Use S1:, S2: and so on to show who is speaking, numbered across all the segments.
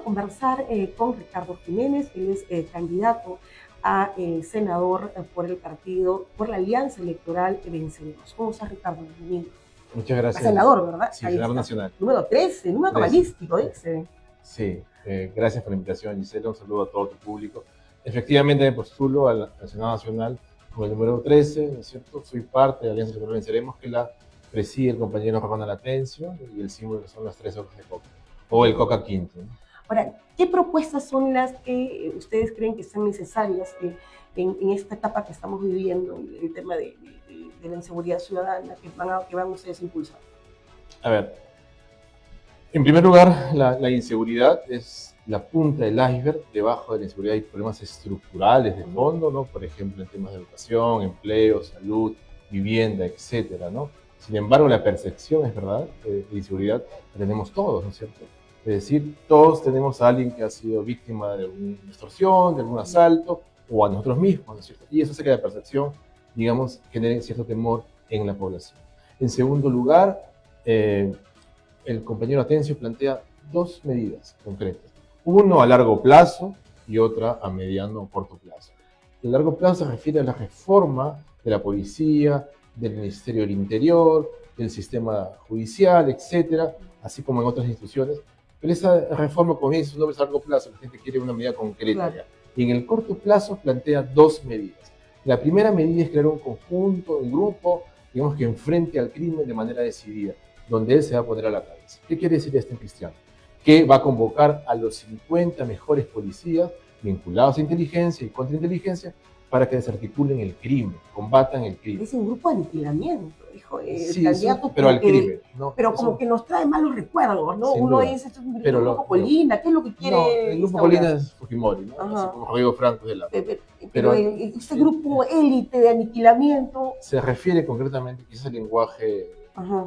S1: conversar con Ricardo Jiménez. Él es candidato a senador por el partido, por la Alianza Electoral Venceremos. ¿Cómo estás, Ricardo? Bienvenido.
S2: Muchas gracias.
S1: Senador, ¿verdad?
S2: Sí, senador nacional.
S1: Número 13, número cabalístico, dice.
S2: Sí, gracias por la invitación, Gisela. Un saludo a todo tu público. Efectivamente, me postulo al Senado Nacional con el número 13, ¿no es cierto? Soy parte de la Alianza Electoral Venceremos, que la preside el compañero Román Latencio, y el símbolo son las 3 hojas de coca, o el coca quinto, ¿no?
S1: Ahora, ¿qué propuestas son las que ustedes creen que son necesarias en esta etapa que estamos viviendo, el tema de la inseguridad ciudadana, que van ustedes a impulsar?
S2: A ver, en primer lugar, la inseguridad es la punta del iceberg. Debajo de la inseguridad hay problemas estructurales de fondo, ¿no? Por ejemplo, en temas de educación, empleo, salud, vivienda, etcétera, ¿no? Sin embargo, la percepción es verdad, de inseguridad la tenemos todos, ¿no es cierto? Es decir, todos tenemos a alguien que ha sido víctima de una extorsión, de algún asalto, o a nosotros mismos, ¿no es cierto? Y eso hace que la percepción, digamos, genere cierto temor en la población. En segundo lugar, el compañero Atencio plantea dos medidas concretas. Uno a largo plazo y otra a mediano o corto plazo. El largo plazo se refiere a la reforma de la policía, del Ministerio del Interior, del sistema judicial, etcétera, así como en otras instituciones. Pero esa reforma comienza a largo plazo, la gente quiere una medida concreta. Claro. Y en el corto plazo plantea dos medidas. La primera medida es crear un conjunto, un grupo, digamos, que enfrente al crimen de manera decidida, donde él se va a poner a la cabeza. ¿Qué quiere decir esto en cristiano? Que va a convocar a los 50 mejores policías vinculados a inteligencia y contrainteligencia para que desarticulen el crimen, combatan el crimen.
S1: Es un grupo de aniquilamiento, dijo el
S2: sí,
S1: candidato.
S2: Eso, pero al crimen. ¿No?
S1: Pero como que nos trae malos recuerdos, ¿no? Uno dice, esto es un grupo Colina, ¿qué es lo que quiere?
S2: No, el grupo Colina es Fujimori, ¿no? Así como Rodrigo Franco es de la...
S1: Pero este grupo élite de aniquilamiento...
S2: Se refiere concretamente, quizás el lenguaje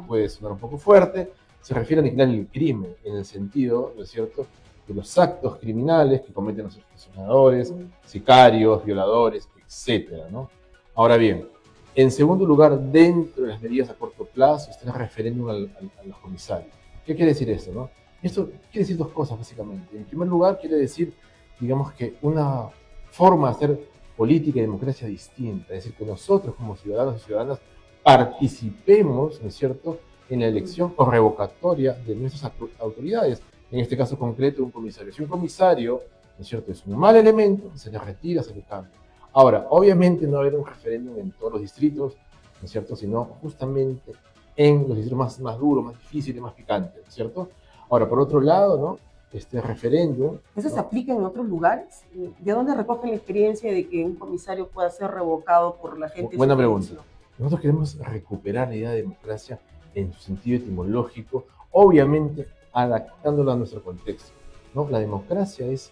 S2: puede sonar un poco fuerte, se refiere a aniquilar el crimen, en el sentido, ¿no es cierto?, de los actos criminales que cometen los extorsionadores, sicarios, violadores, etcétera, ¿no? Ahora bien, en segundo lugar, dentro de las medidas a corto plazo está el referéndum a los comisarios. ¿Qué quiere decir eso, no? Esto quiere decir dos cosas, básicamente. En primer lugar, quiere decir, digamos, que una forma de hacer política y democracia distinta, es decir, que nosotros como ciudadanos y ciudadanas participemos, ¿no es cierto?, en la elección o revocatoria de nuestras autoridades, en este caso concreto un comisario. Si un comisario, ¿no es cierto?, es un mal elemento, se le retira, se le cambia. Ahora, obviamente no va a haber un referéndum en todos los distritos, ¿no es cierto?, sino justamente en los distritos más duros, más difíciles, más picantes, ¿no es cierto? Ahora, por otro lado, ¿no?, este referéndum...
S1: ¿Eso se aplica en otros lugares? ¿De dónde recogen la experiencia de que un comisario pueda ser revocado por la gente?
S2: Buena pregunta. Nosotros queremos recuperar la idea de democracia en su sentido etimológico, obviamente adaptándola a nuestro contexto, ¿no? La democracia es,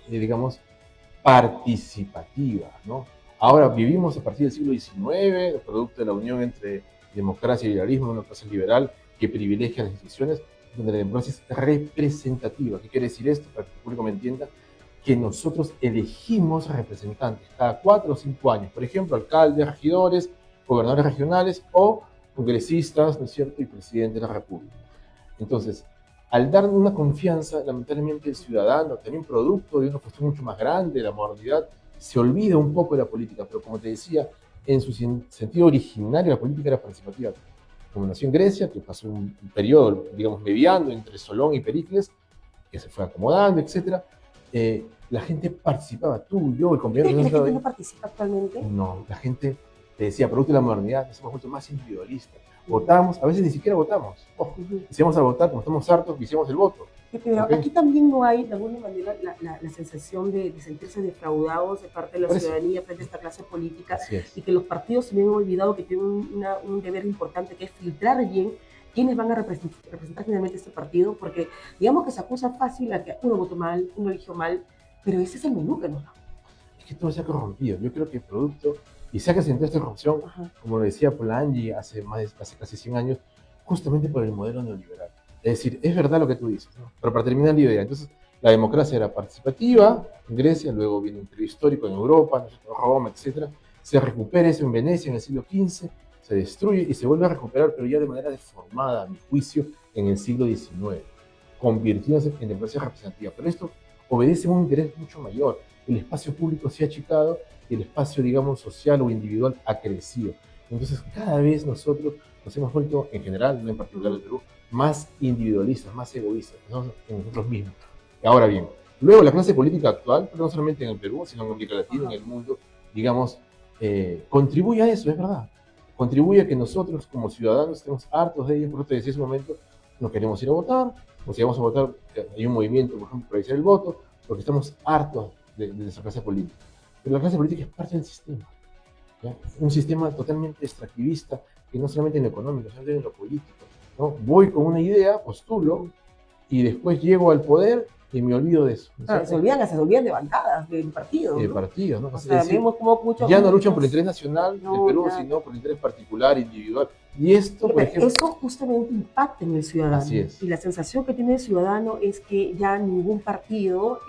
S2: digamos, participativa, ¿no? Ahora vivimos a partir del siglo XIX, producto de la unión entre democracia y liberalismo, una clase liberal que privilegia las instituciones, donde la democracia es representativa. ¿Qué quiere decir esto? Para que el público me entienda, que nosotros elegimos representantes cada 4 o 5 años, por ejemplo, alcaldes, regidores, gobernadores regionales o congresistas, ¿no es cierto?, y presidente de la República. Entonces, al dar una confianza, lamentablemente el ciudadano, también producto de una cuestión mucho más grande, la modernidad, se olvida un poco de la política, pero como te decía, en su sentido originario la política era participativa. Como nació en Grecia, que pasó un periodo, digamos, mediano entre Solón y Pericles, que se fue acomodando, etc. La gente participaba, tú, yo, el compañero...
S1: ¿La gente no participa actualmente?
S2: No, la gente, te decía, producto de la modernidad, nos hemos vuelto más individualistas. Votamos, a veces ni siquiera votamos. Si vamos a votar, como estamos hartos, hicimos el voto.
S1: Pero aquí también no hay, de alguna manera, la sensación de sentirse defraudados de parte de la ciudadanía frente a esta clase política, y que los partidos se han olvidado que tienen un deber importante, que es filtrar bien quiénes van a representar finalmente este partido, porque digamos que se acusa fácil a que uno votó mal, uno eligió mal, pero ese es el menú que nos da.
S2: Es que todo se ha corrompido. Yo creo que el producto, y se ha acrecentado esta corrupción, como lo decía Polanyi hace casi 100 años, justamente por el modelo neoliberal. Es decir, es verdad lo que tú dices, ¿no? Pero para terminar la idea, entonces la democracia era participativa en Grecia, luego viene un periodo histórico en Europa, Roma, etc. Se recupera eso en Venecia en el siglo XV, se destruye y se vuelve a recuperar, pero ya de manera deformada, a mi juicio, en el siglo XIX. convirtiéndose en democracia representativa. Pero esto obedece a un interés mucho mayor. El espacio público se ha achicado y el espacio, digamos, social o individual ha crecido. Entonces, cada vez nosotros nos hemos vuelto, en general, no en particular el Perú, más individualistas, más egoístas, en nosotros mismos. Ahora bien, luego la clase política actual, pero no solamente en el Perú, sino en América Latina, en el mundo, digamos, contribuye a eso, es verdad. Contribuye a que nosotros, como ciudadanos, estemos hartos de ello. Por eso te decía hace un momento, no queremos ir a votar, o si vamos a votar, hay un movimiento, por ejemplo, para el voto, porque estamos hartos de nuestra clase política. Pero la clase política es parte del sistema, ¿ya? Un sistema totalmente extractivista, que no solamente en lo económico, sino también en lo político, ¿no? Voy con una idea, postulo, y después llego al poder y me olvido de eso.
S1: Claro, se olvidan de bancadas, de partidos.
S2: De partidos, ¿no?
S1: O sea, vemos como muchos,
S2: ya no luchan por el interés nacional del Perú, sino por el interés particular, individual. Y esto, por ejemplo,
S1: eso justamente impacta en el ciudadano.
S2: Así es.
S1: Y la sensación que tiene el ciudadano es que ya ningún partido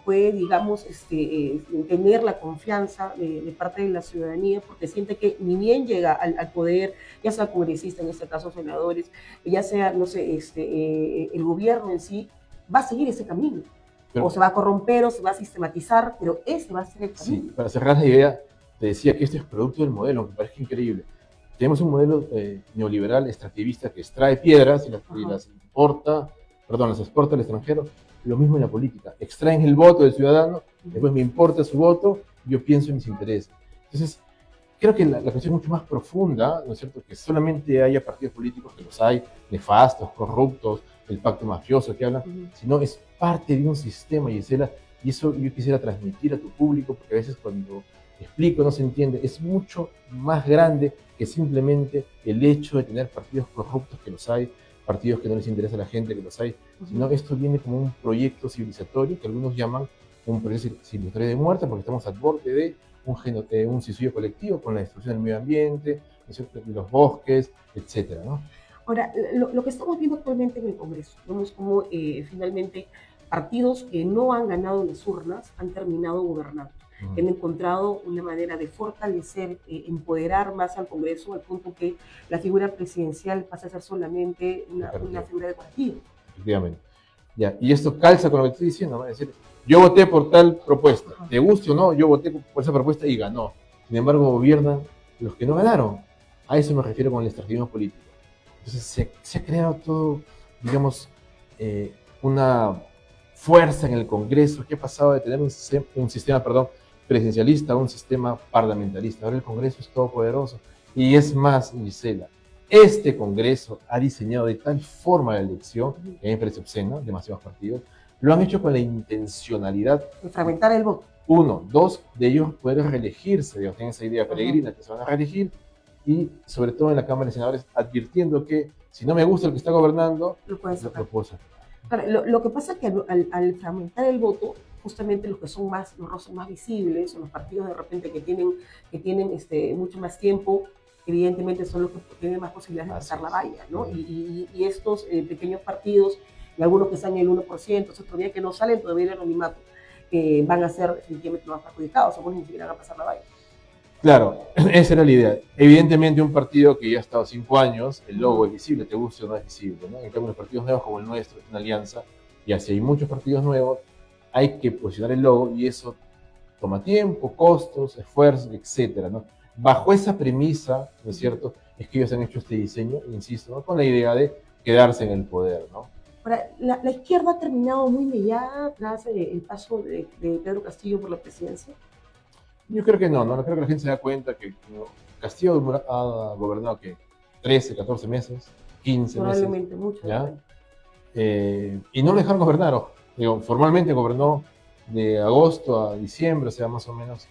S1: puede, digamos, tener la confianza de parte de la ciudadanía, porque siente que ni bien llega al poder, ya sea congresista, en este caso senadores, ya sea, no sé, el gobierno en sí, va a seguir ese camino. Pero, o se va a corromper o se va a sistematizar, pero ese va a ser el camino. Sí,
S2: para cerrar la idea, te decía que esto es producto del modelo, aunque parezca increíble. Tenemos un modelo neoliberal extractivista que extrae piedras y las exporta al extranjero. Lo mismo en la política. Extraen el voto del ciudadano, después me importa su voto, yo pienso en mis intereses. Entonces, creo que la cuestión es mucho más profunda, ¿no es cierto? Que solamente haya partidos políticos, que los hay, nefastos, corruptos, el pacto mafioso que hablan, sino es parte de un sistema, Gisela, y eso yo quisiera transmitir a tu público, porque a veces cuando explico no se entiende. Es mucho más grande que simplemente el hecho de tener partidos corruptos, que los hay, partidos que no les interesa a la gente, que los hay, sino esto viene como un proyecto civilizatorio, que algunos llaman un proyecto civilizatorio de muerte, porque estamos al borde de un suicidio colectivo con la destrucción del medio ambiente, de los bosques, etcétera, ¿no?
S1: Ahora, lo que estamos viendo actualmente en el Congreso, vemos como finalmente partidos que no han ganado en las urnas han terminado gobernando. Han encontrado una manera de fortalecer, empoderar más al Congreso, al punto que la figura presidencial pasa a ser solamente una figura de partido.
S2: Efectivamente. Ya, y esto calza con lo que estoy diciendo, ¿no? Es decir, yo voté por tal propuesta, te guste o no, yo voté por esa propuesta y ganó. Sin embargo, gobiernan los que no ganaron. A eso me refiero con el extractivismo político. Entonces se ha creado todo, digamos, una fuerza en el Congreso que ha pasado de tener un sistema presidencialista a un sistema parlamentarista. Ahora el Congreso es todopoderoso. Y es más, Gisela, este Congreso ha diseñado de tal forma la elección, que a mí me parece obsceno, demasiados partidos, lo han hecho con la intencionalidad
S1: de fragmentar el voto.
S2: Uno, dos de ellos poder reelegirse, digamos, tienen esa idea peregrina que se van a reelegir, y sobre todo en la Cámara de Senadores advirtiendo que si no me gusta el que está gobernando, lo puedo sacar.
S1: Lo que pasa es que al fragmentar el voto, justamente los rostros más visibles, o los partidos de repente que tienen mucho más tiempo, evidentemente son los que tienen más posibilidades de pasar la valla, ¿no? Y estos pequeños partidos, y algunos que están en el 1%, otros todavía que no salen todavía del anonimato, van a ser definitivamente más perjudicados, algunos ni siquiera van a pasar la valla.
S2: Claro, esa era la idea. Evidentemente un partido que ya ha estado 5 años, el logo es visible, te guste o no es visible, ¿no? En cambio los partidos nuevos como el nuestro, es una alianza, y así hay muchos partidos nuevos, hay que posicionar el logo y eso toma tiempo, costos, esfuerzos, etcétera, ¿no? Bajo esa premisa, ¿no es cierto?, es que ellos han hecho este diseño, insisto, ¿no?, con la idea de quedarse en el poder, ¿no?
S1: Ahora, la izquierda ha terminado muy mellada tras el paso de Pedro Castillo por la presidencia.
S2: Yo creo que no creo que la gente se da cuenta que Castillo ha gobernado que 13, 14 meses, 15
S1: probablemente
S2: meses.
S1: Mucho.
S2: ¿Ya? Y no lo dejaron gobernar, formalmente gobernó de agosto a diciembre, o sea, más o menos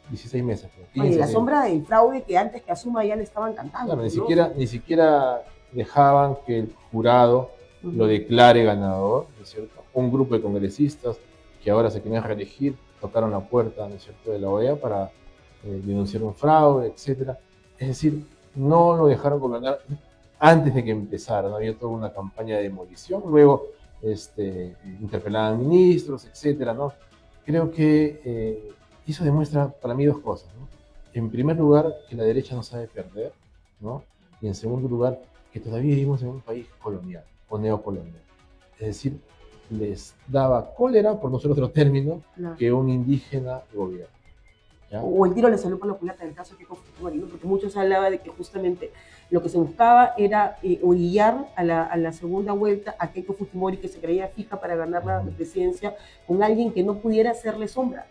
S2: 16 meses.
S1: 15, oye, la sombra del fraude que antes que asuma ya le estaban cantando.
S2: Claro, ni siquiera dejaban que el jurado lo declare ganador, ¿no es cierto? Un grupo de congresistas que ahora se querían reelegir tocaron la puerta, ¿no es cierto?, de la OEA para denunciar un fraude, etcétera. Es decir, no lo dejaron gobernar antes de que empezara, ¿no? Había toda una campaña de demolición, luego interpelaban ministros, etcétera, ¿no? Creo que eso demuestra para mí dos cosas, ¿no? En primer lugar, que la derecha no sabe perder, ¿no? Y en segundo lugar, que todavía vivimos en un país colonial o neocolonial. Es decir, les daba cólera, por no ser otro término,
S1: Claro.
S2: que un indígena gobierne. ¿Ya?
S1: O el tiro le salió por la culata en el caso de Keiko Fujimori, ¿no? Porque muchos hablaban de que justamente lo que se buscaba era orillar a la segunda vuelta a Keiko Fujimori, que se creía fija para ganar la presidencia, con alguien que no pudiera hacerle sombra.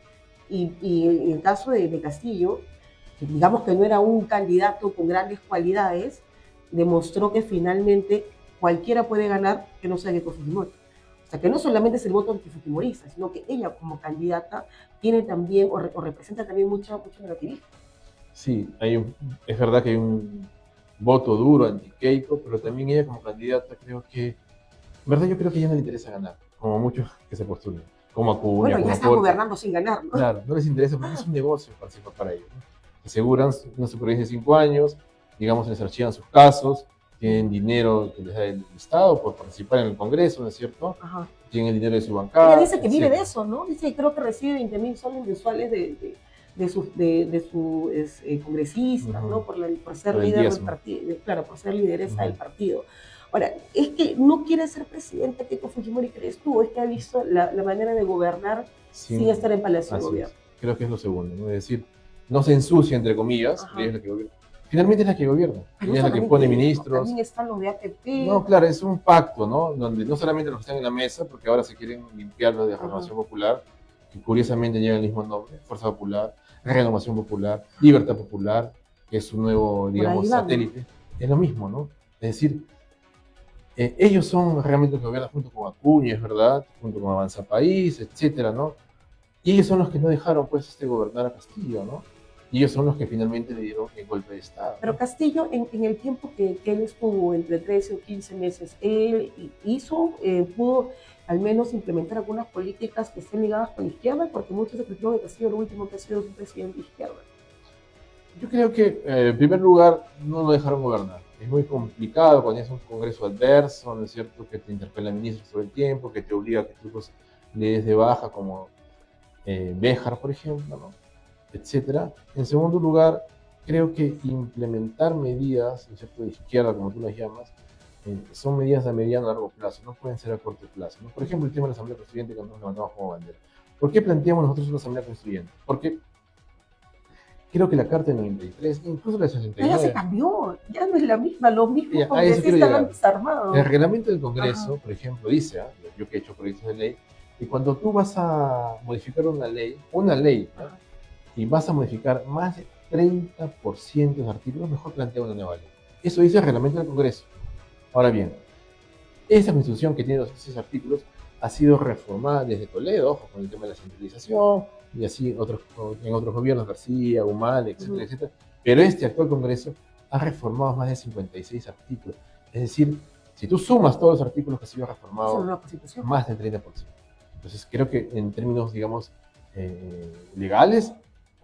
S1: Y en el caso de Castillo, que digamos que no era un candidato con grandes cualidades, demostró que finalmente cualquiera puede ganar que no sea Keiko Fujimori. O sea, que no solamente es el voto antifujimorista, sino que ella como candidata tiene también o representa también mucho negativismo.
S2: Sí, es verdad que hay un voto duro anti-Keiko, pero también ella como candidata creo que, en verdad yo creo que a ella no le interesa ganar, como muchos que se postulan, como Acuña,
S1: bueno,
S2: como
S1: ya está
S2: Porta.
S1: gobernando sin ganar, ¿no?
S2: Claro, no les interesa porque es un negocio participar para ellos, ¿no? Aseguran una supervivencia de 5 años, digamos, les archivan sus casos, tienen dinero que les da el Estado por participar en el Congreso, ¿no es cierto?
S1: Ajá.
S2: Tienen el dinero de su bancada.
S1: Ella dice que vive de eso, ¿no? Dice que creo que recibe 20.000 soles mensuales de sus congresistas, ¿no? Por ser líder del partido, claro, por ser lideresa del partido. Ahora, es que no quiere ser presidenta Keiko Fujimori, ¿crees tú? Es que ha visto la manera de gobernar sin estar en Palacio de Gobierno.
S2: Creo que es lo segundo, ¿no? Es decir, no se ensucia, entre comillas, ella es la que gobierna. Finalmente es la que gobierna, ella es la que pone ministros.
S1: También están los de APP.
S2: No, claro, es un pacto, ¿no? Donde no solamente los que están en la mesa, porque ahora se quieren limpiar los de Renovación Popular, que curiosamente lleva el mismo nombre, Fuerza Popular, Renovación Popular, Libertad Popular, que es su nuevo, digamos, satélite. Es lo mismo, ¿no? Es decir, ellos son realmente los que gobiernan junto con Acuña, es verdad, junto con Avanza País, etcétera, ¿no? Y ellos son los que no dejaron, pues, gobernar a Castillo, ¿no? Y ellos son los que finalmente le dieron el golpe de Estado.
S1: Pero Castillo, en el tiempo que él estuvo, entre 13 o 15 meses, él pudo al menos implementar algunas políticas que estén ligadas con la izquierda, porque muchos se critican de Castillo lo último que ha sido un presidente de izquierda.
S2: Yo creo que, en primer lugar, no lo dejaron gobernar. Es muy complicado cuando es un congreso adverso, ¿no es cierto?, que te interpela el ministro todo el tiempo, que te obliga a que tú le des de baja, como Béjar, por ejemplo, ¿no?, etcétera. En segundo lugar, creo que implementar medidas, ¿no es cierto?, de izquierda, como tú las llamas, son medidas a mediano a largo plazo, no pueden ser a corto plazo, ¿no? Por ejemplo, el tema de la Asamblea Constituyente que nosotros levantamos como bandera. ¿Por qué planteamos nosotros una Asamblea Constituyente? Porque creo que la Carta del 93, incluso la 69...
S1: Ya se cambió, ya no es la misma, los mismos congresistas han desarmado.
S2: El reglamento del Congreso, por ejemplo, dice, yo que he hecho proyectos de ley, que cuando tú vas a modificar una ley, ¿no?, y vas a modificar más de 30% de los artículos, mejor plantea una nueva ley. Eso dice el reglamento del Congreso. Ahora bien, esa Constitución que tiene los 6 artículos ha sido reformada desde Toledo, ojo, con el tema de la centralización, y así en otros gobiernos, García, Humala, etcétera, etcétera. Pero este actual Congreso ha reformado más de 56 artículos. Es decir, si tú sumas todos los artículos que ha sido reformado, más del 30%. Entonces, creo que en términos, digamos, legales,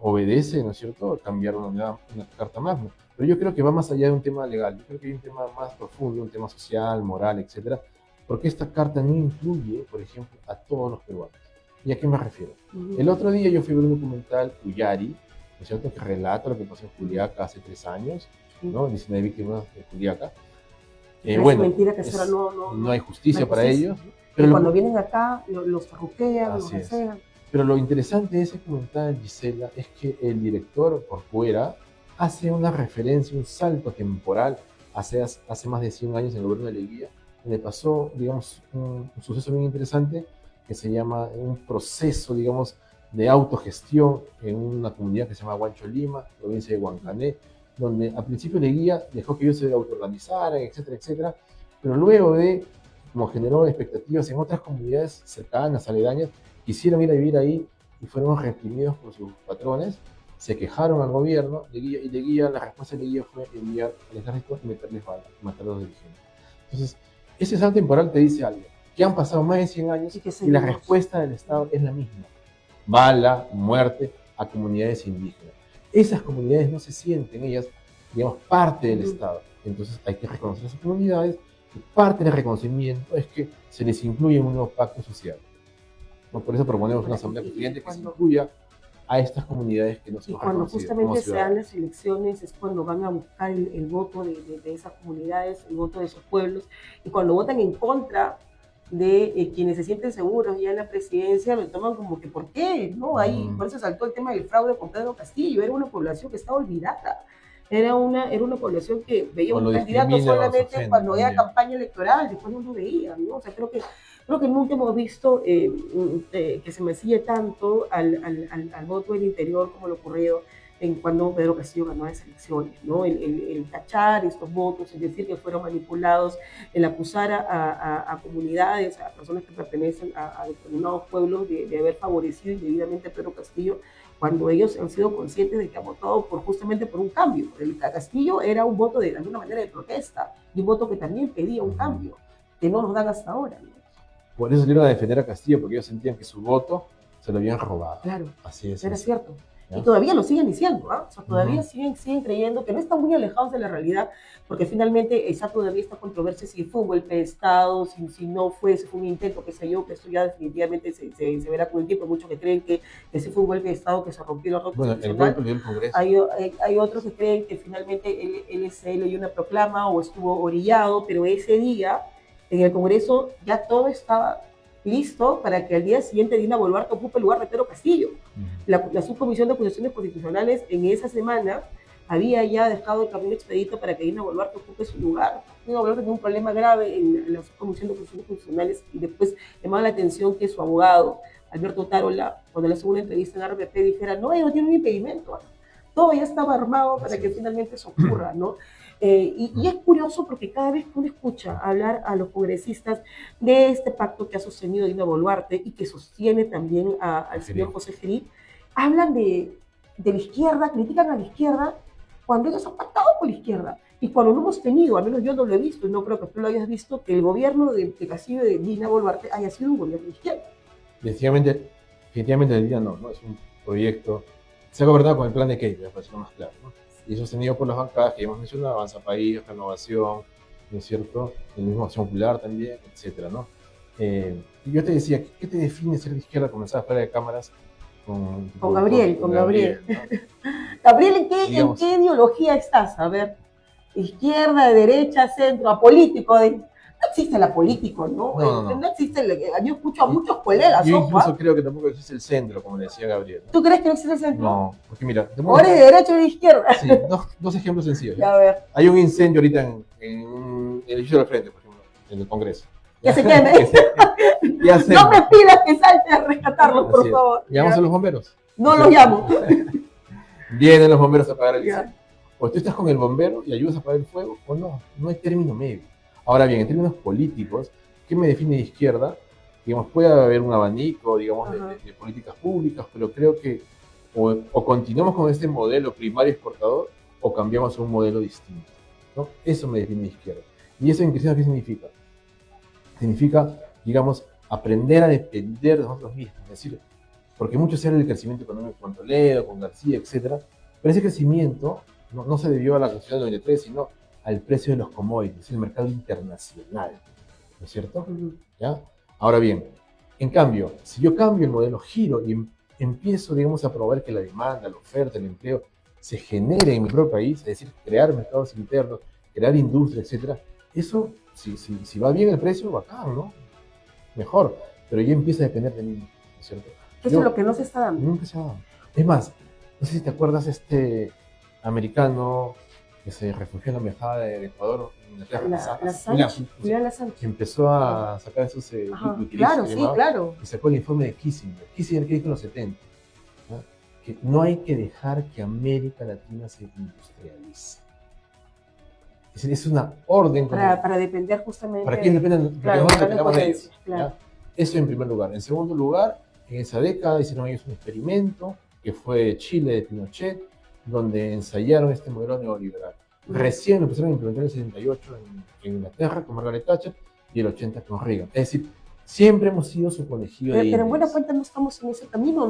S2: obedece, ¿no es cierto?, cambiar una carta magna. Pero yo creo que va más allá de un tema legal. Yo creo que hay un tema más profundo, un tema social, moral, etcétera, porque esta carta no incluye, por ejemplo, a todos los peruanos. ¿Y a qué me refiero? El otro día yo fui a ver un documental, Ullari, ¿no es cierto?, que relata lo que pasó en Juliaca hace 3 años, ¿no? 19 víctimas de Juliaca.
S1: Bueno, es mentira que
S2: no hay justicia para ellos.
S1: Pero cuando vienen acá, los farruquean, los asean.
S2: Pero lo interesante de ese documental, Gisela, es que el director Corcuera hace una referencia, un salto temporal hace más de 100 años en el gobierno de Leguía, donde pasó, digamos, un suceso bien interesante que se llama un proceso, digamos, de autogestión en una comunidad que se llama Huancho Lima, provincia de Huancané, donde al principio Leguía dejó que ellos se autoorganizaran, etcétera, etcétera, pero luego como generó expectativas en otras comunidades cercanas, aledañas, quisieron ir a vivir ahí y fueron reprimidos por sus patrones, se quejaron al gobierno y la respuesta de Leguía fue enviar al ejército y meterles balas, matar a los dirigentes. Entonces, ese salto temporal te dice algo, que han pasado más de 100 años y la respuesta del Estado es la misma: bala, muerte a comunidades indígenas. Esas comunidades no se sienten, ellas, digamos, parte del Estado. Entonces hay que reconocer a esas comunidades, y parte del reconocimiento es que se les incluye en un nuevo pacto social. Por eso proponemos una Asamblea Constituyente que se incluya a estas comunidades que no son reconocidas.
S1: Y cuando justamente se dan las elecciones es cuando van a buscar el voto de esas comunidades, el voto de esos pueblos, y cuando votan en contra de quienes se sienten seguros ya en la presidencia lo toman como que ¿por qué? ¿No? Ahí, por eso saltó el tema del fraude con Pedro Castillo, era una población que estaba olvidada. Era una población que veía un candidato solamente cuando era campaña electoral, después no lo veían, ¿no? O sea, creo que nunca hemos visto que se mancille tanto al voto del interior como lo ocurrido en cuando Pedro Castillo ganó las elecciones, ¿no? El tachar estos votos, es decir, que fueron manipulados, el acusar a comunidades, a personas que pertenecen a determinados pueblos de haber favorecido indebidamente a Pedro Castillo, cuando ellos han sido conscientes de que han votado justamente por un cambio. El Castillo era un voto de alguna manera de protesta, y un voto que también pedía un cambio, que no nos dan hasta ahora, ¿no?
S2: Por eso salieron a defender a Castillo, porque ellos sentían que su voto se lo habían robado.
S1: Claro,
S2: así es.
S1: Era cierto. ¿Ya? Y todavía lo siguen diciendo, ¿ah? O sea, todavía siguen creyendo que no están muy alejados de la realidad, porque finalmente todavía esta controversia si fue un golpe de Estado, si no fue, si fue un intento, qué sé yo, que esto ya definitivamente se verá con el tiempo. Muchos que creen que ese fue un golpe de Estado, que se rompió el orden constitucional.
S2: El golpe del Congreso.
S1: Hay otros que creen que finalmente él leyó una proclama o estuvo orillado, pero ese día en el Congreso ya todo estaba listo para que al día siguiente Dina Boluarte ocupe el lugar de Pedro Castillo. La Subcomisión de Acusaciones Constitucionales en esa semana había ya dejado el camino expedito para que Dina Boluarte ocupe su lugar. Dina Boluarte tenía un problema grave en la Subcomisión de Acusaciones Constitucionales, y después llamaba la atención que su abogado, Alberto Tarola, cuando le hizo una entrevista en RPP, dijera, no, no tiene un impedimento, todo ya estaba armado para que finalmente eso ocurra, ¿no? Y es curioso porque cada vez que uno escucha hablar a los congresistas de este pacto que ha sostenido Dina Boluarte y que sostiene también al señor José Gerí, hablan de la izquierda, critican a la izquierda cuando ellos han pactado con la izquierda. Y cuando no hemos tenido, al menos yo no lo he visto, y no creo que tú lo hayas visto, que el gobierno de Castillo de Dina Boluarte haya sido un gobierno de izquierda.
S2: Definitivamente el día no es un proyecto, se ha gobernado con el plan de Keynes, para ser más claro, ¿no? Y sostenido por las bancadas que hemos mencionado, Avanza País, Renovación, ¿no es cierto? El mismo Acción Popular también, etcétera, ¿no? Y yo te decía, ¿qué te define ser de izquierda? Comenzaba fuera de cámaras con Gabriel.
S1: ¿No? Gabriel, ¿en qué ideología estás? A ver, izquierda, derecha, centro, apolítico. No existe el apolítico, ¿no? No existe. Yo escucho a muchos colegas.
S2: Yo incluso creo que tampoco existe el centro, como le decía Gabriel, ¿no?
S1: ¿Tú crees que no existe el centro?
S2: No, porque mira.
S1: ¿O eres de derecha o de izquierda?
S2: Sí, dos ejemplos sencillos.
S1: Ya, a ver.
S2: Hay un incendio ahorita en el edificio del frente, por ejemplo, en el Congreso.
S1: Ya se queme. No me pidas que salte a rescatarlos, por favor.
S2: ¿Llamamos a los bomberos?
S1: No los llamo.
S2: Vienen los bomberos a apagar el incendio. O tú estás con el bombero y ayudas a apagar el fuego, o no hay término medio. Ahora bien, en términos políticos, ¿qué me define de izquierda? Digamos, puede haber un abanico, digamos, de políticas públicas, pero creo que o continuamos con este modelo primario exportador o cambiamos a un modelo distinto, ¿no? Eso me define de izquierda. ¿Y eso en qué significa? Significa, digamos, aprender a depender de nosotros mismos. Es decir, porque mucho se habla del crecimiento económico con Toledo, con García, etc. Pero ese crecimiento no se debió a la Constitución del 93, sino al precio de los commodities, el mercado internacional, ¿no es cierto? ¿Ya? Ahora bien, en cambio, si yo cambio el modelo, giro y empiezo, digamos, a promover que la demanda, la oferta, el empleo se genere en mi propio país, es decir, crear mercados internos, crear industria, etc. Eso, si va bien el precio, bacán, ¿no? Mejor, pero yo empiezo a depender de mí, ¿no es cierto?
S1: Eso es lo que no se está dando.
S2: Nunca se ha dado. Es más, no sé si te acuerdas este americano que se refugió en la embajada de Ecuador,
S1: Julián Lasanche,
S2: que empezó a sacar esos
S1: claro, sí, claro.
S2: Y sacó el informe de Kissinger. Kissinger, que dijo en los 70, ¿no? Que no hay que dejar que América Latina se industrialice. Es decir, es una orden
S1: para depender justamente.
S2: Para que dependan,
S1: claro,
S2: nosotros dependamos de ellos.
S1: Claro.
S2: Eso en primer lugar. En segundo lugar, en esa década hicieron ellos un experimento que fue Chile de Pinochet, donde ensayaron este modelo neoliberal. Recién lo empezaron a implementar en el 78 en Inglaterra con Margaret Thatcher y el 80 con Reagan. Es decir, siempre hemos sido su conejillo de indias.
S1: Pero en buena cuenta no estamos en ese camino,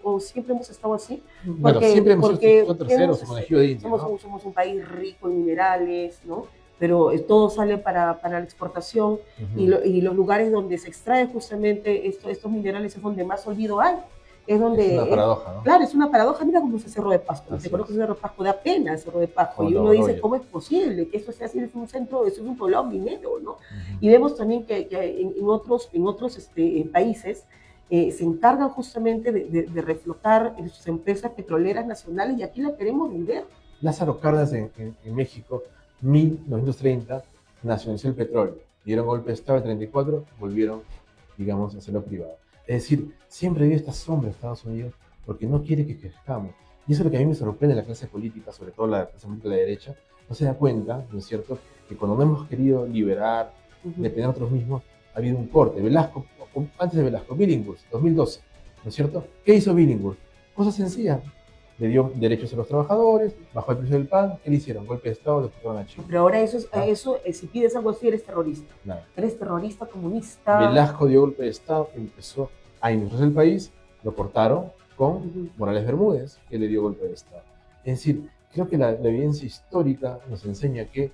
S1: o siempre hemos estado así.
S2: Bueno, siempre hemos sido terceros, su conejillo de indias.
S1: Somos un país rico en minerales, ¿no? Pero todo sale para la exportación, y los lugares donde se extraen justamente estos minerales es donde más olvido hay. es donde...
S2: Es una paradoja, ¿no?
S1: Claro, es una paradoja. Mira cómo es el Cerro de Pasco. Se conoce el Cerro de Pasco, da pena el Cerro de Pasco. Y uno dice, ¿cómo es posible que eso sea así? Es un centro, es un poblado minero, ¿no? Y vemos también que en otros países se encargan justamente de reflotar sus empresas petroleras nacionales y aquí la queremos vender.
S2: Lázaro Cárdenas en México, 1930, nacionalizó el petróleo. Dieron golpe de Estado en 34, volvieron, digamos, a hacerlo privado. Es decir, siempre vive esta sombra de Estados Unidos porque no quiere que crezcamos. Y eso es lo que a mí me sorprende de la clase política, sobre todo la clase política de la derecha, no se da cuenta, ¿no es cierto?, que cuando no hemos querido liberar, depender de nosotros mismos, ha habido un corte. Velasco, antes de Velasco, Billinghurst, 2012, ¿no es cierto? ¿Qué hizo Billinghurst? Cosas sencillas. Le dio derechos a los trabajadores, bajó el precio del pan. ¿Qué le hicieron? Golpe de Estado, deportaron a Chile.
S1: Pero ahora si pides algo así, eres terrorista.
S2: Nada.
S1: Eres terrorista, comunista.
S2: Velasco dio golpe de Estado, empezó a industrializar el país, lo cortaron con Morales Bermúdez, que le dio golpe de Estado. Es decir, creo que la evidencia histórica nos enseña que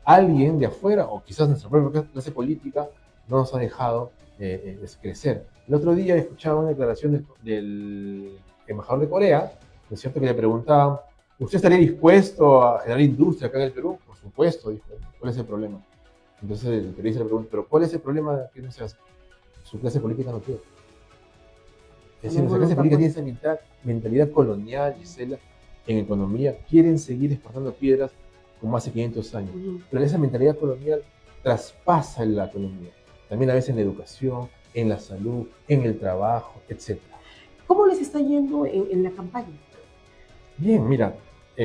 S2: alguien de afuera, o quizás nuestra propia clase política, no nos ha dejado crecer. El otro día escuchaba una declaración del embajador de Corea, ¿no es cierto?, que le preguntaban, ¿usted estaría dispuesto a generar industria acá en el Perú? Por supuesto, dijo. ¿Cuál es el problema? Entonces el periodista le pregunta, ¿pero cuál es el problema que no se hace? Su clase política no quiere. Es decir, nuestra clase política tiene esa mentalidad colonial, Gisela, en economía. Quieren seguir exportando piedras como hace 500 años. Pero esa mentalidad colonial traspasa la economía. También a veces en la educación, en la salud, en el trabajo, etc.
S1: ¿Cómo les está yendo en la campaña?
S2: Bien, mira,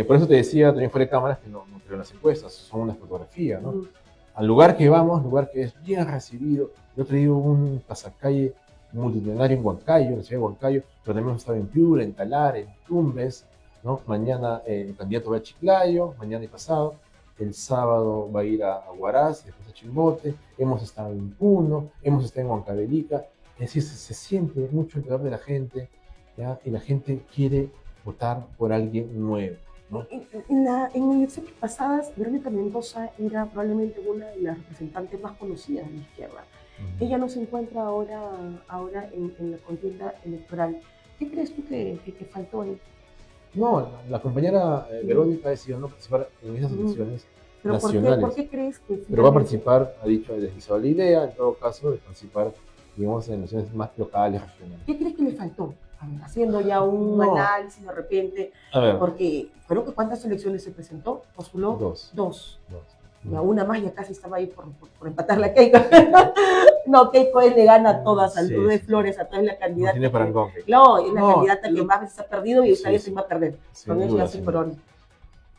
S2: por eso te decía también fuera de cámaras que no creo en las encuestas, son una fotografía, ¿no? Al lugar que vamos, lugar que es bien recibido. Yo te digo un pasacalle multitudinario en Huancayo, en la ciudad de Huancayo, pero también hemos estado en Piura, en Talar, en Tumbes, ¿no? Mañana el candidato va a Chiclayo, mañana y pasado. El sábado va a ir a Huaraz, después a Chimbote. Hemos estado en Puno, hemos estado en Huancavelica. Es decir, se siente mucho el calor de la gente, ¿ya? Y la gente quiere votar por alguien nuevo, ¿no?
S1: En elecciones pasadas, Verónica Mendoza era probablemente una de las representantes más conocidas de la izquierda. Ella no se encuentra ahora en la contienda electoral. ¿Qué crees tú que faltó ahí?
S2: No, la compañera Verónica ha decidido no participar en esas elecciones nacionales.
S1: ¿Por qué crees que...?
S2: Pero va a participar, ha dicho, ha deslizado la idea, en todo caso, de participar, digamos, en elecciones más locales, regionales.
S1: ¿Qué crees que le faltó? Haciendo ya un análisis de repente, porque ¿fueron que cuántas elecciones se presentó? ¿Postuló? Dos. Una más ya casi estaba ahí por empatar la Keiko. No, Keiko le gana a todas, a de Flores, a todas la candidata.
S2: No tiene parangón.
S1: No, es la candidata que más veces ha perdido y esta vez se va a perder. Con eso ya se corona.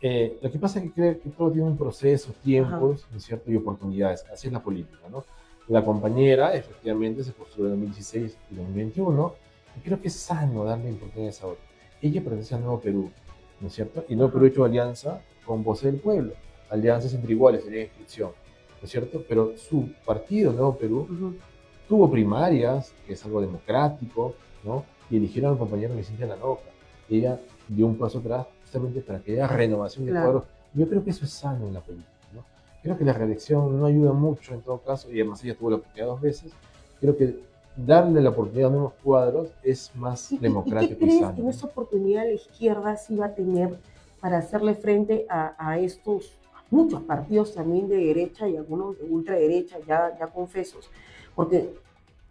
S2: Lo que pasa es que creo que todo tiene un proceso, tiempos, ¿no es cierto? Y oportunidades. Así es la política, ¿no? La compañera efectivamente se postuló en 2016 y 2021. Y creo que es sano darle importancia ahora. Ella pertenece al Nuevo Perú, ¿no es cierto? Y Nuevo Perú ha hecho alianza con Voces del Pueblo. Alianzas entre iguales, sería inscripción, ¿no es cierto? Pero su partido, Nuevo Perú, tuvo primarias, que es algo democrático, ¿no? Y eligieron al compañero Vicente Lanoca. Ella dio un paso atrás justamente para que haya renovación de cuadros. Yo creo que eso es sano en la política, ¿no? Creo que la reelección no ayuda mucho en todo caso, y además ella tuvo la oportunidad 2 veces. Creo que darle la oportunidad a nuevos cuadros es más democrático y sano.
S1: ¿Qué crees que en esta oportunidad la izquierda sí va a tener para hacerle frente a estos muchos partidos también de derecha y algunos de ultraderecha ya confesos? Porque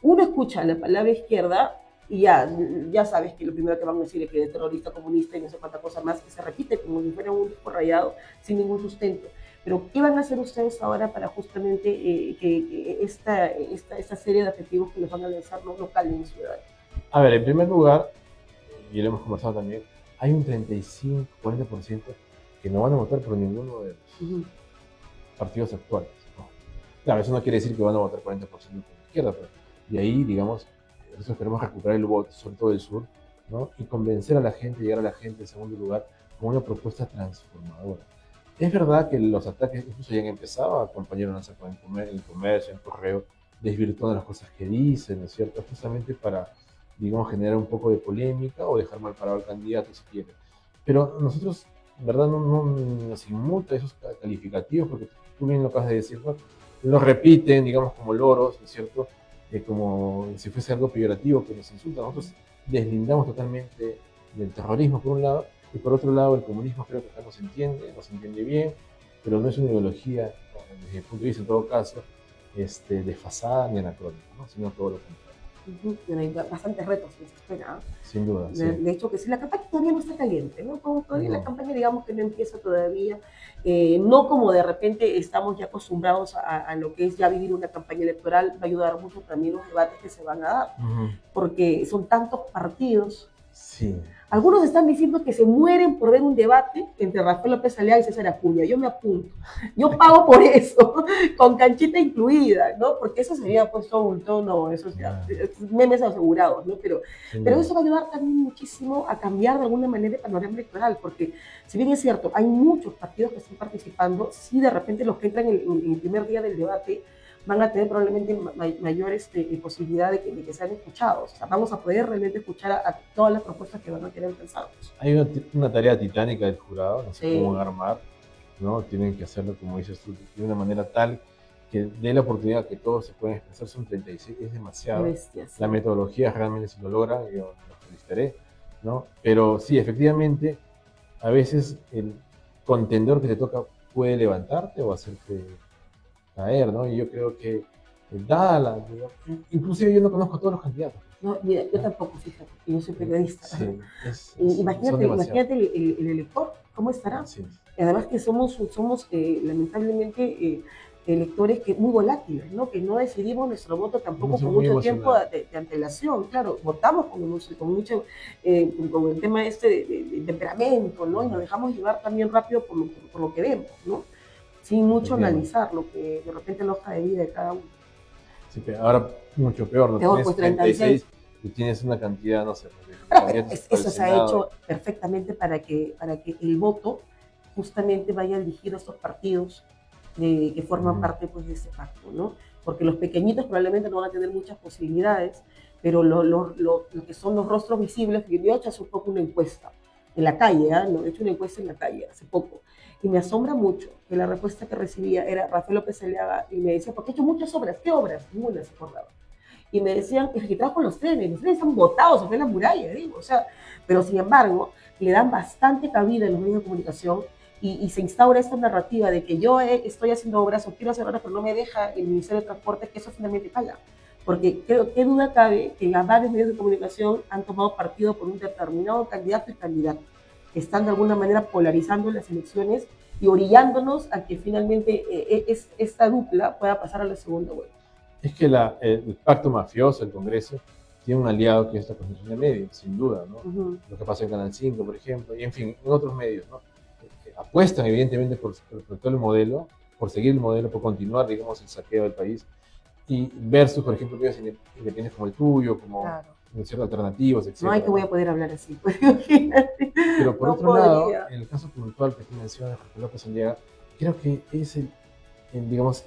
S1: uno escucha la palabra izquierda y ya sabes que lo primero que van a decir es que es terrorista, comunista y no sé cuánta cosa más, que se repite como si fuera un disco rayado sin ningún sustento. Pero, ¿qué van a hacer ustedes ahora para justamente que esta serie de objetivos que les van a lanzar no calen en ciudad?
S2: A ver, en primer lugar, y lo hemos conversado también, hay un 35-40% que no van a votar por ninguno de los partidos actuales, ¿no? Claro, eso no quiere decir que van a votar 40% por la izquierda, pero de ahí, digamos, nosotros queremos recuperar el voto, sobre todo del sur, ¿no? Y convencer a la gente, llegar a la gente en segundo lugar con una propuesta transformadora. Es verdad que los ataques incluso ya han empezado, compañeros han sacado en el comercio, en correo, desvirtuando las cosas que dicen, ¿no es cierto? Justamente para, digamos, generar un poco de polémica o dejar mal parado al candidato si quiere. Pero nosotros, en verdad, no nos inmuta esos calificativos, porque tú bien lo acabas de decir, ¿no? Lo repiten, digamos, como loros, ¿no es cierto? como si fuese algo peyorativo que nos insulta. Nosotros deslindamos totalmente del terrorismo por un lado, y por otro lado el comunismo creo que acá nos entiende bien, pero no es una ideología, desde mi punto de vista en todo caso, desfasada ni anacrónica, ¿no? Sino todo lo contrario.
S1: Hay bastantes retos en esa esfera.
S2: Sin duda, sí.
S1: De hecho, que sí, la campaña todavía no está caliente, ¿no? Todavía la campaña, digamos que no empieza todavía, no como de repente estamos ya acostumbrados a lo que es ya vivir una campaña electoral, va a ayudar mucho también los debates que se van a dar, porque son tantos partidos.
S2: Sí.
S1: Algunos están diciendo que se mueren por ver un debate entre Rafael López Aliaga y César Acuña. Yo me apunto. Yo pago por eso, con canchita incluida, ¿no? Porque eso sería pues todo un tono, eso ya, memes asegurados, ¿no? Pero eso va a ayudar también muchísimo a cambiar de alguna manera el panorama electoral, porque si bien es cierto, hay muchos partidos que están participando, sí de repente los que entran en el primer día del debate van a tener probablemente mayor posibilidad de que sean escuchados. O sea, vamos a poder realmente escuchar a todas las propuestas que van a tener pensados.
S2: Hay una tarea titánica del jurado, no sé cómo armar, ¿no? Tienen que hacerlo, como dices tú, de una manera tal que dé la oportunidad que todos se puedan expresar. Son 36, es demasiado. La metodología realmente, si lo logran, yo lo felicitaré, ¿no? Pero sí, efectivamente, a veces el contendor que te toca puede levantarte o hacerte caer, ¿no? Y yo creo que inclusive yo no conozco a todos los candidatos.
S1: No, mira, yo tampoco, fíjate, yo soy periodista.
S2: Sí,
S1: imagínate el elector, ¿cómo estará?
S2: Sí.
S1: Además que somos lamentablemente electores muy volátiles, ¿no? Que no decidimos nuestro voto tampoco con mucho tiempo de antelación. Claro, votamos con mucho, con el tema de temperamento, ¿no? Y nos dejamos llevar también rápido por lo que vemos, ¿no? Sin mucho analizar lo que de repente la hoja de vida de cada uno.
S2: Sí, pero ahora mucho peor, ¿no?
S1: Tienes 36
S2: y tienes una cantidad, no sé.
S1: Eso se ha hecho perfectamente para que el voto justamente vaya dirigido a estos partidos que forman parte pues, de este pacto, ¿no? Porque los pequeñitos probablemente no van a tener muchas posibilidades, pero lo que son los rostros visibles, yo he hecho hace un poco una encuesta en la calle, ¿no? He hecho una encuesta en la calle hace poco, y me asombra mucho que la respuesta que recibía era Rafael López Aliaga, y me decía, porque he hecho muchas obras. ¿Qué obras? Ninguna se acordaba. Y me decían, es que trabajo con los trenes están botados sobre la muralla, digo, o sea, pero sin embargo, le dan bastante cabida en los medios de comunicación y se instaura esta narrativa de que yo estoy haciendo obras o quiero hacer obras, pero no me deja el Ministerio de Transporte, que eso finalmente falla. Porque qué duda cabe que varios medios de comunicación han tomado partido por un determinado candidato y candidata. Están de alguna manera polarizando las elecciones y orillándonos a que finalmente esta dupla pueda pasar a la segunda vuelta.
S2: Es que el pacto mafioso, el Congreso, tiene un aliado que es la Constitución de Medios, sin duda, ¿no? Lo que pasa en Canal 5, por ejemplo, y en fin, en otros medios, ¿no? Apuestan evidentemente por todo el modelo, por seguir el modelo, por continuar, digamos, el saqueo del país, y versus, por ejemplo, medios independientes como el tuyo, como ciertas alternativos, etc.
S1: No hay que voy a poder hablar así, pues,
S2: pero por otro lado, en el caso puntual que tú mencionas, Rafael López Aliaga, creo que es digamos,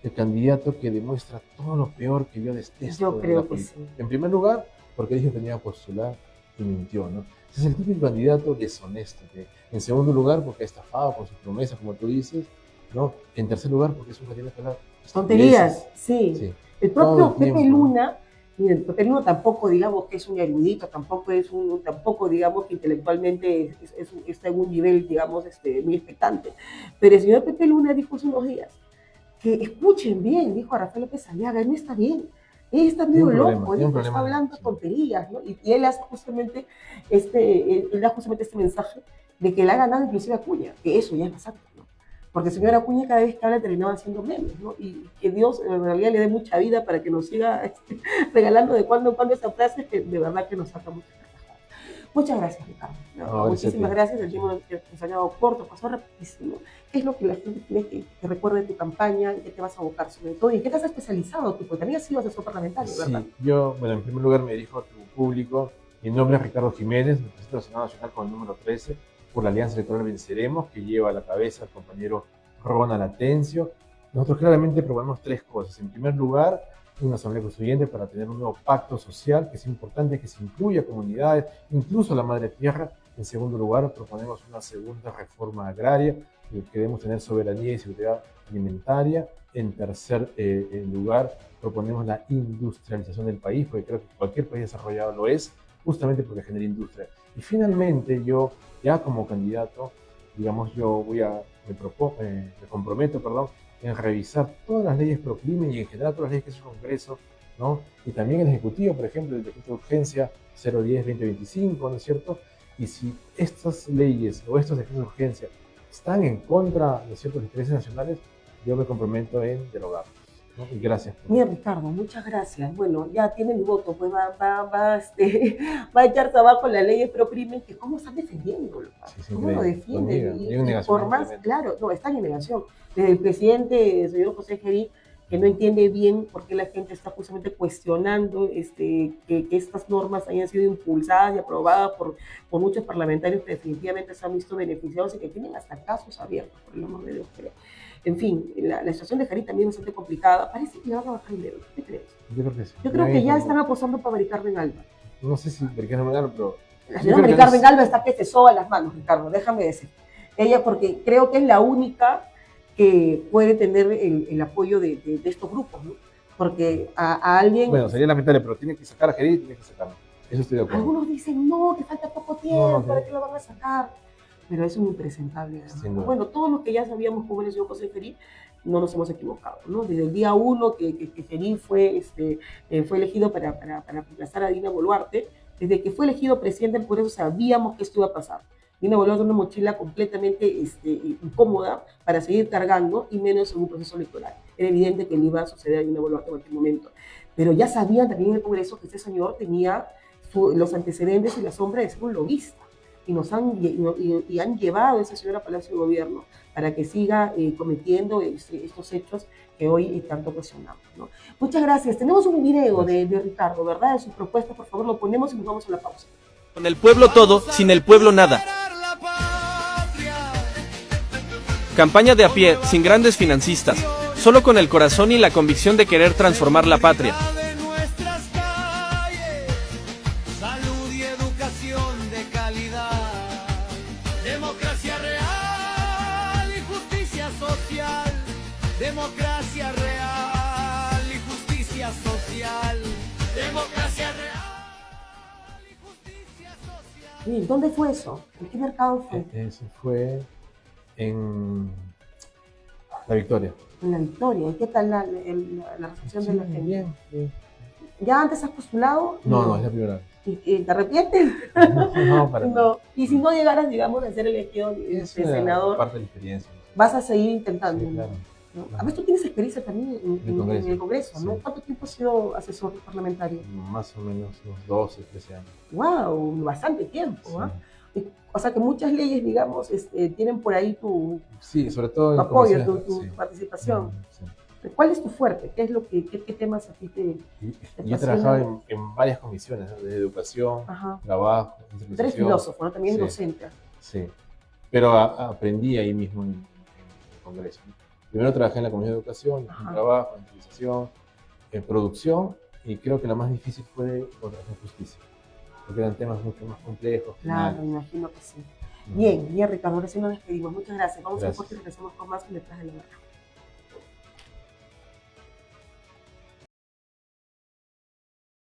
S2: el candidato que demuestra todo lo peor que yo detesto.
S1: Yo creo que sí.
S2: En primer lugar, porque dijo que tenía que postular y mintió, ¿no? Ese es el típico candidato deshonesto. En segundo lugar, porque ha estafado con sus promesas, como tú dices, ¿no? En tercer lugar, porque es un candidato que habla
S1: tonterías, sí. El propio Pepe Luna, miren, Pepe Luna tampoco digamos que es un erudito, tampoco digamos que intelectualmente está en un nivel, digamos, muy expectante. Pero el señor Pepe Luna dijo hace unos días que escuchen bien, dijo a Rafael López Aliaga, él no está bien. Él está medio loco, él está hablando tonterías, ¿no? Y él hace justamente este mensaje de que le ha ganado inclusive a Acuña, que eso ya es bastante, ¿no? Porque el señor Acuña cada vez que habla terminaba haciendo memes, ¿no? Y que Dios en realidad le dé mucha vida para que nos siga regalando de cuando en cuando esa frase que de verdad que nos saca mucho. Muchas gracias, Ricardo. Muchísimas gracias. El tiempo nos ha quedado corto, pasó rapidísimo. ¿Qué es lo que la gente tiene que recuerde de tu campaña? ¿En qué te vas a abocar sobre todo? ¿Y en qué te has especializado tú? Porque también has sido asesor parlamentario, ¿verdad?
S2: Sí, yo, bueno, en primer lugar me dirijo a tu público. Mi nombre es Ricardo Jiménez, me presento al Senado Nacional con el número 13 por la Alianza Electoral Venceremos, que lleva a la cabeza al compañero Ronald Atencio. Nosotros claramente proponemos tres cosas. En primer lugar, una asamblea constituyente para tener un nuevo pacto social, que es importante que se incluya comunidades, incluso la madre tierra. En segundo lugar, proponemos una segunda reforma agraria, que debemos tener soberanía y seguridad alimentaria. En tercer lugar, proponemos la industrialización del país, porque creo que cualquier país desarrollado lo es, justamente porque genera industria. Y finalmente yo, ya como candidato, digamos, me comprometo, perdón, en revisar todas las leyes pro crimen y en general todas las leyes que hace el Congreso, ¿no? Y también el Ejecutivo, por ejemplo, el decreto de urgencia 010-2025, ¿no es cierto? Y si estas leyes o estos decretos de urgencia están en contra de ciertos intereses nacionales, yo me comprometo en derogarlos, ¿no? Y gracias.
S1: Mira, Ricardo, muchas gracias. Bueno, ya tiene mi voto, pues va a echarse abajo las leyes pro crimen, que cómo están defendiéndolo,
S2: Sí,
S1: cómo lo defienden. Y por más,
S2: tremenda.
S1: claro, no, están en negación. Desde el presidente, el señor José Gerí, que no entiende bien por qué la gente está justamente cuestionando que estas normas hayan sido impulsadas y aprobadas por muchos parlamentarios que definitivamente se han visto beneficiados y que tienen hasta casos abiertos, por el amor de Dios. Pero, en fin, la situación de Gerí también es bastante complicada. Parece que le van a bajar el dedo. ¿Qué crees?
S2: Yo creo que sí.
S1: Yo creo que ya están apostando para Mari Carmen Alba.
S2: No sé si Mari Carmen Alba, pero...
S1: La señora Mari Carmen Alba está que se soba las manos, Ricardo, déjame decir. Ella, porque creo que es la única que puede tener el apoyo de estos grupos, ¿no? Porque a alguien...
S2: Bueno, sería lamentable, pero tiene que sacar a Gerí, tiene que sacarlo. Eso estoy de acuerdo.
S1: Algunos dicen, no, que falta poco tiempo, ¿para qué lo van a sacar? Pero es un impresentable. Bueno, todos los que ya sabíamos cómo era el señor José Gerí, no nos hemos equivocado, ¿no? Desde el día 1 que Gerí fue elegido para reemplazar a Dina Boluarte, desde que fue elegido presidente del Congreso sabíamos que esto iba a pasar. Dina Boluarte una mochila completamente incómoda para seguir cargando, y menos en un proceso electoral. Era evidente que le iba a suceder a Dina Boluarte en cualquier momento. Pero ya sabían también en el Congreso que este señor tenía los antecedentes y la sombra de ser un lobista. Y han llevado a esa señora a Palacio de Gobierno para que siga cometiendo estos hechos que hoy tanto cuestionamos, ¿no? Muchas gracias. Tenemos un video de Ricardo, ¿verdad? De su propuesta, por favor, lo ponemos y nos vamos a la pausa.
S3: Con el pueblo todo, sin el pueblo nada. Campaña de a pie, sin grandes financistas, solo con el corazón y la convicción de querer transformar la patria.
S4: Salud y educación de calidad, democracia real y justicia social, democracia real y justicia social, democracia real y justicia social.
S1: ¿Dónde fue eso? ¿En qué mercado fue?
S2: Eso fue en La Victoria.
S1: En La Victoria. ¿Y qué tal la recepción de la gente?
S2: Bien.
S1: ¿Ya antes has postulado?
S2: No, es la primera vez.
S1: ¿Y te arrepientes?
S2: No, para nada.
S1: No. Y si no llegaras, digamos, a ser elegido senador,
S2: parte de la experiencia.
S1: vas a seguir intentando.
S2: Sí, claro.
S1: ¿No? A veces tú tienes experiencia también en el Congreso, ¿no?
S2: Sí.
S1: ¿Cuánto tiempo has sido asesor parlamentario?
S2: Más o menos unos 12, 13 años.
S1: ¡Wow! Bastante tiempo,
S2: Sí.
S1: ¿ah? O sea que muchas leyes, digamos, tienen por ahí tu
S2: Sí, sobre todo en
S1: apoyo,
S2: comisiones,
S1: tu
S2: sí.
S1: participación.
S2: Sí.
S1: ¿Cuál es tu fuerte? ¿Qué temas a ti te
S2: Yo he trabajado en varias comisiones, ¿no? De educación,
S1: Ajá.
S2: trabajo,
S1: Tú eres
S2: institución.
S1: filósofo, ¿no? También
S2: Sí.
S1: docente.
S2: Sí, pero aprendí ahí mismo en el Congreso, ¿no? Primero trabajé en la Comisión de Educación,
S1: Ajá.
S2: en trabajo, en utilización, en producción, y creo que lo más difícil fue contratación de justicia, porque eran temas mucho más complejos.
S1: Claro, me imagino que sí. Bien, Ricardo, ahora sí nos despedimos. Muchas gracias. Vamos a
S2: Gracias.
S1: corte y regresamos con más Detrás de la Marca.